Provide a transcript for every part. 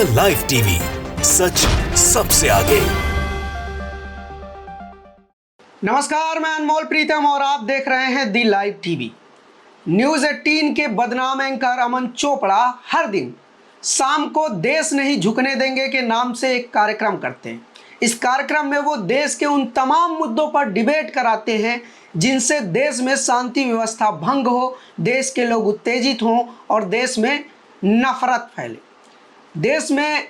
The live TV, सच सबसे आगे। नमस्कार, मैं अनमोल प्रीतम और आप देख रहे हैं दी लाइव टीवी। न्यूज 18 के बदनाम एंकर अमन चोपड़ा हर दिन शाम को देश नहीं झुकने देंगे के नाम से एक कार्यक्रम करते हैं। इस कार्यक्रम में वो देश के उन तमाम मुद्दों पर डिबेट कराते हैं जिनसे देश में शांति व्यवस्था भंग हो, देश के लोग उत्तेजित हों और देश में नफरत फैले। देश में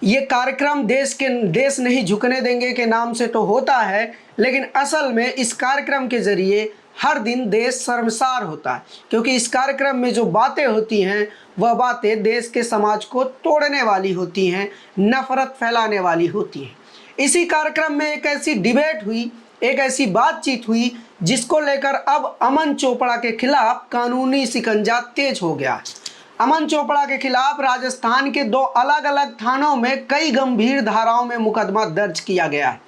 ये कार्यक्रम देश नहीं झुकने देंगे के नाम से तो होता है, लेकिन असल में इस कार्यक्रम के जरिए हर दिन देश शर्मसार होता है, क्योंकि इस कार्यक्रम में जो बातें होती हैं वह बातें देश के समाज को तोड़ने वाली होती हैं, नफरत फैलाने वाली होती हैं। इसी कार्यक्रम में एक ऐसी डिबेट हुई, एक ऐसी बातचीत हुई जिसको लेकर अब अमन चोपड़ा के खिलाफ कानूनी शिकंजा तेज हो गया है। अमन चोपड़ा के खिलाफ राजस्थान के 2 अलग अलग थानों में कई गंभीर धाराओं में मुकदमा दर्ज किया गया है,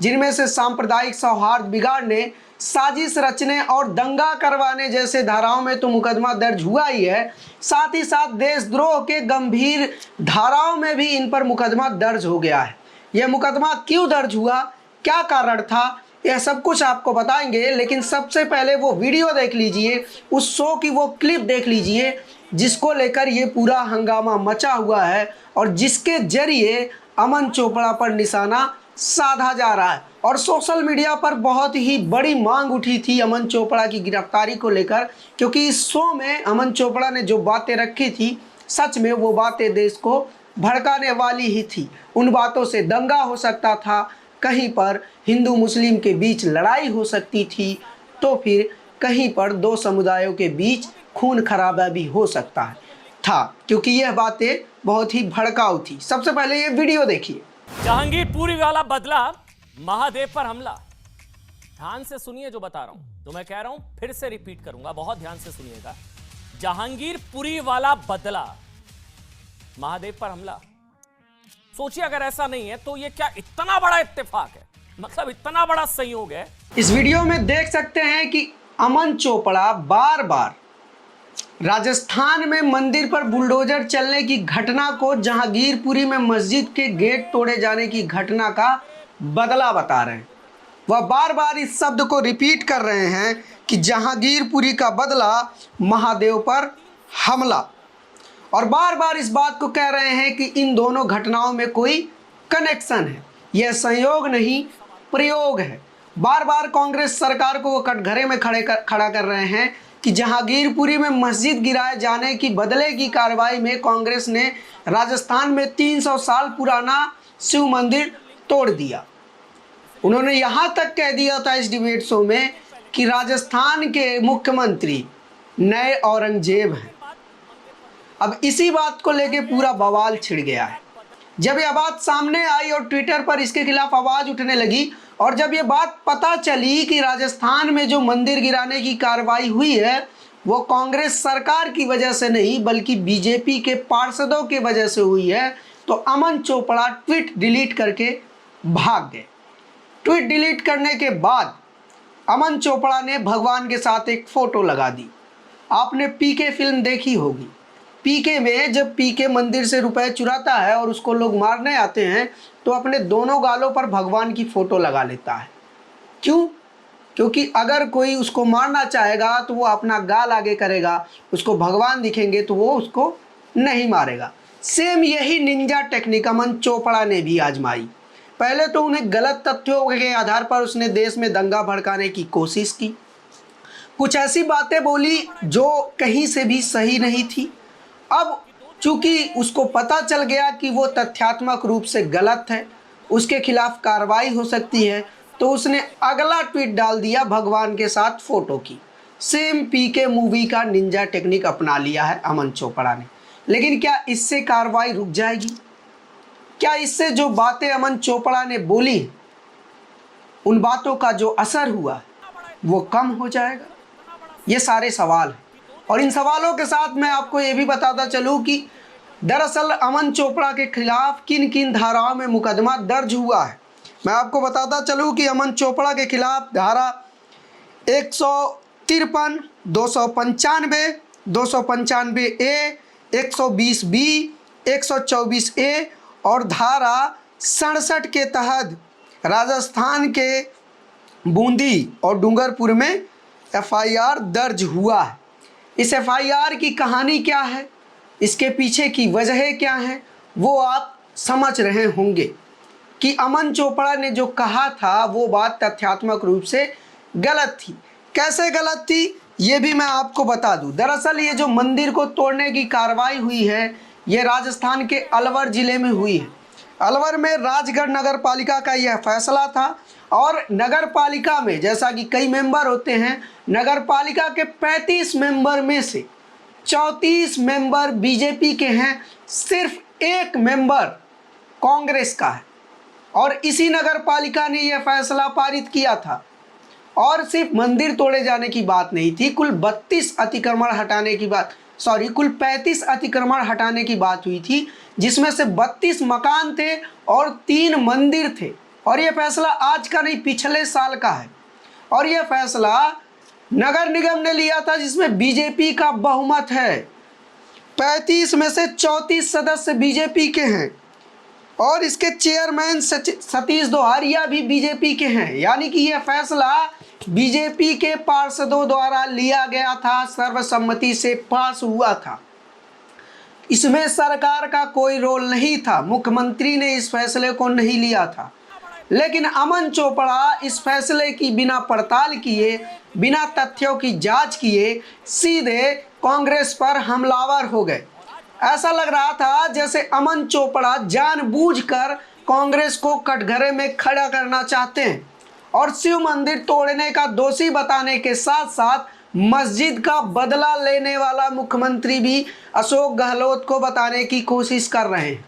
जिनमें से सांप्रदायिक सौहार्द बिगाड़ने, साजिश रचने और दंगा करवाने जैसे धाराओं में तो मुकदमा दर्ज हुआ ही है, साथ ही साथ देशद्रोह के गंभीर धाराओं में भी इन पर मुकदमा दर्ज हो गया है। यह मुकदमा क्यों दर्ज हुआ, क्या कारण था, यह सब कुछ आपको बताएंगे। लेकिन सबसे पहले वो वीडियो देख लीजिए, उस शो की वो क्लिप देख लीजिए जिसको लेकर ये पूरा हंगामा मचा हुआ है और जिसके जरिए अमन चोपड़ा पर निशाना साधा जा रहा है। और सोशल मीडिया पर बहुत ही बड़ी मांग उठी थी अमन चोपड़ा की गिरफ्तारी को लेकर, क्योंकि इस शो में अमन चोपड़ा ने जो बातें रखी थी, सच में वो बातें देश को भड़काने वाली ही थी। उन बातों से दंगा हो सकता था, कहीं पर हिंदू मुस्लिम के बीच लड़ाई हो सकती थी, तो फिर कहीं पर 2 समुदायों के बीच खून खराबा भी हो सकता है था, क्योंकि यह बातें बहुत ही भड़काऊ थी। सबसे पहले ये वीडियो देखिए। जहांगीर पुरी वाला बदला, महादेव पर हमला। ध्यान से सुनिए जो बता रहा हूं, तो मैं कह रहा हूं फिर से रिपीट करूंगा, बहुत ध्यान से सुनिएगा। जहांगीर पुरी वाला बदला, महादेव पर हमला। सोचिए अगर ऐसा नहीं है तो ये क्या इतना बड़ा इत्तेफाक है, मतलब इतना बड़ा संयोग है। इस वीडियो में देख सकते हैं कि अमन चोपड़ा बार बार राजस्थान में मंदिर पर बुलडोजर चलने की घटना को जहांगीरपुरी में मस्जिद के गेट तोड़े जाने की घटना का बदला बता रहे हैं। वह बार बार इस शब्द को रिपीट कर रहे हैं कि जहांगीरपुरी का बदला, महादेव पर हमला, और बार बार इस बात को कह रहे हैं कि इन दोनों घटनाओं में कोई कनेक्शन है, यह संयोग नहीं प्रयोग है। बार बार कांग्रेस सरकार को वो कटघरे में खड़ा कर रहे हैं कि जहांगीरपुरी में मस्जिद गिराए जाने की बदले की कार्रवाई में कांग्रेस ने राजस्थान में 300 साल पुराना शिव मंदिर तोड़ दिया। उन्होंने यहाँ तक कह दिया था इस डिबेट शो में कि राजस्थान के मुख्यमंत्री नए औरंगजेब हैं। अब इसी बात को लेके पूरा बवाल छिड़ गया है। जब यह बात सामने आई और ट्विटर पर इसके खिलाफ आवाज उठने लगी, और जब ये बात पता चली कि राजस्थान में जो मंदिर गिराने की कार्रवाई हुई है वो कांग्रेस सरकार की वजह से नहीं बल्कि बीजेपी के पार्षदों की वजह से हुई है, तो अमन चोपड़ा ट्वीट डिलीट करके भाग गए। ट्वीट डिलीट करने के बाद अमन चोपड़ा ने भगवान के साथ एक फोटो लगा दी। आपने पीके फिल्म देखी होगी। पीके में जब पीके मंदिर से रुपए चुराता है और उसको लोग मारने आते हैं तो अपने दोनों गालों पर भगवान की फोटो लगा लेता है। क्यों? क्योंकि अगर कोई उसको मारना चाहेगा तो वो अपना गाल आगे करेगा, उसको भगवान दिखेंगे तो वो उसको नहीं मारेगा। सेम यही निंजा टेक्निक अमन चोपड़ा ने भी आजमाई। पहले तो उन्हें गलत तथ्यों के आधार पर उसने देश में दंगा भड़काने की कोशिश की, कुछ ऐसी बातें बोली जो कहीं से भी सही नहीं थी। अब चूंकि उसको पता चल गया कि वो तथ्यात्मक रूप से गलत है, उसके खिलाफ कार्रवाई हो सकती है, तो उसने अगला ट्वीट डाल दिया भगवान के साथ फोटो की। सेम पीके मूवी का निंजा टेक्निक अपना लिया है अमन चोपड़ा ने। लेकिन क्या इससे कार्रवाई रुक जाएगी? क्या इससे जो बातें अमन चोपड़ा ने बोली, उन बातों का जो असर हुआ वो कम हो जाएगा? ये सारे सवाल हैं, और इन सवालों के साथ मैं आपको ये भी बताता चलूँ कि दरअसल अमन चोपड़ा के खिलाफ किन किन धाराओं में मुकदमा दर्ज हुआ है। मैं आपको बताता चलूँ कि अमन चोपड़ा के खिलाफ धारा 153, 295, 295A, 120B, 124A और धारा 67 के तहत राजस्थान के बूंदी और डूंगरपुर में FIR दर्ज हुआ है। इस FIR की कहानी क्या है, इसके पीछे की वजह क्या है, वो आप समझ रहे होंगे कि अमन चोपड़ा ने जो कहा था वो बात तथ्यात्मक रूप से गलत थी। कैसे गलत थी ये भी मैं आपको बता दूं। दरअसल ये जो मंदिर को तोड़ने की कार्रवाई हुई है ये राजस्थान के अलवर ज़िले में हुई है। अलवर में राजगढ़ नगर पालिका का यह फैसला था और नगर पालिका में जैसा कि कई मेंबर होते हैं, नगर पालिका के 35 मेंबर में से 34 मेंबर बीजेपी के हैं, सिर्फ एक मेंबर कांग्रेस का है। और इसी नगर पालिका ने यह फैसला पारित किया था। और सिर्फ मंदिर तोड़े जाने की बात नहीं थी, कुल 32 अतिक्रमण हटाने की बात, कुल 35 अतिक्रमण हटाने की बात हुई थी, जिसमें से 32 मकान थे और 3 मंदिर थे। और यह फैसला आज का नहीं, पिछले साल का है। और यह फैसला नगर निगम ने लिया था जिसमें बीजेपी का बहुमत है। 35 में से 34 सदस्य बीजेपी के हैं और इसके चेयरमैन सतीश दोहारिया भी बीजेपी के हैं। यानी कि यह फैसला बीजेपी के पार्षदों द्वारा लिया गया था, सर्वसम्मति से पास हुआ था। इसमें सरकार का कोई रोल नहीं था, मुख्यमंत्री ने इस फैसले को नहीं लिया था। लेकिन अमन चोपड़ा इस फैसले की बिना पड़ताल किए, बिना तथ्यों की जांच किए सीधे कांग्रेस पर हमलावर हो गए। ऐसा लग रहा था जैसे अमन चोपड़ा जानबूझकर कांग्रेस को कटघरे में खड़ा करना चाहते हैं और शिव मंदिर तोड़ने का दोषी बताने के साथ साथ मस्जिद का बदला लेने वाला मुख्यमंत्री भी अशोक गहलोत को बताने की कोशिश कर रहे हैं।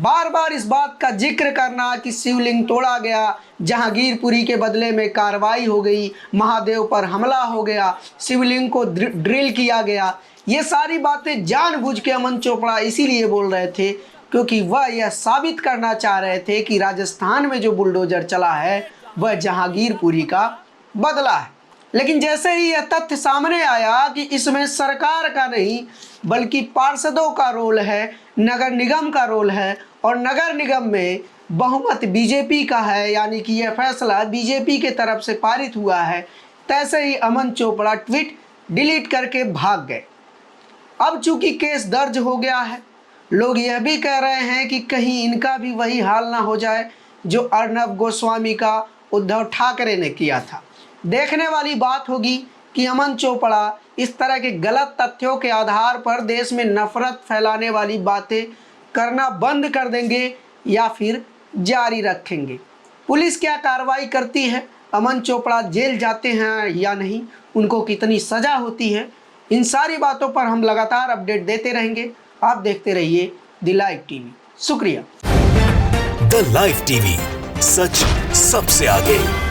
बार बार इस बात का जिक्र करना कि शिवलिंग तोड़ा गया, जहांगीरपुरी के बदले में कार्रवाई हो गई, महादेव पर हमला हो गया, शिवलिंग को ड्रिल किया गया, ये सारी बातें जानबूझ के अमन चोपड़ा इसीलिए बोल रहे थे क्योंकि वह यह साबित करना चाह रहे थे कि राजस्थान में जो बुलडोजर चला है वह जहांगीरपुरी का बदला है। लेकिन जैसे ही यह तथ्य सामने आया कि इसमें सरकार का नहीं बल्कि पार्षदों का रोल है, नगर निगम का रोल है और नगर निगम में बहुमत बीजेपी का है, यानी कि यह फैसला बीजेपी के तरफ से पारित हुआ है, तैसे ही अमन चोपड़ा ट्वीट डिलीट करके भाग गए। अब चूंकि केस दर्ज हो गया है, लोग यह भी कह रहे हैं कि कहीं इनका भी वही हाल ना हो जाए जो अर्नब गोस्वामी का उद्धव ठाकरे ने किया था। देखने वाली बात होगी कि अमन चोपड़ा इस तरह के गलत तथ्यों के आधार पर देश में नफरत फैलाने वाली बातें करना बंद कर देंगे या फिर जारी रखेंगे। पुलिस क्या कार्रवाई करती है, अमन चोपड़ा जेल जाते हैं या नहीं, उनको कितनी सज़ा होती है, इन सारी बातों पर हम लगातार अपडेट देते रहेंगे। आप देखते रहिए द लाइव टीवी। शुक्रिया। द लाइव टीवी, सच सबसे आगे।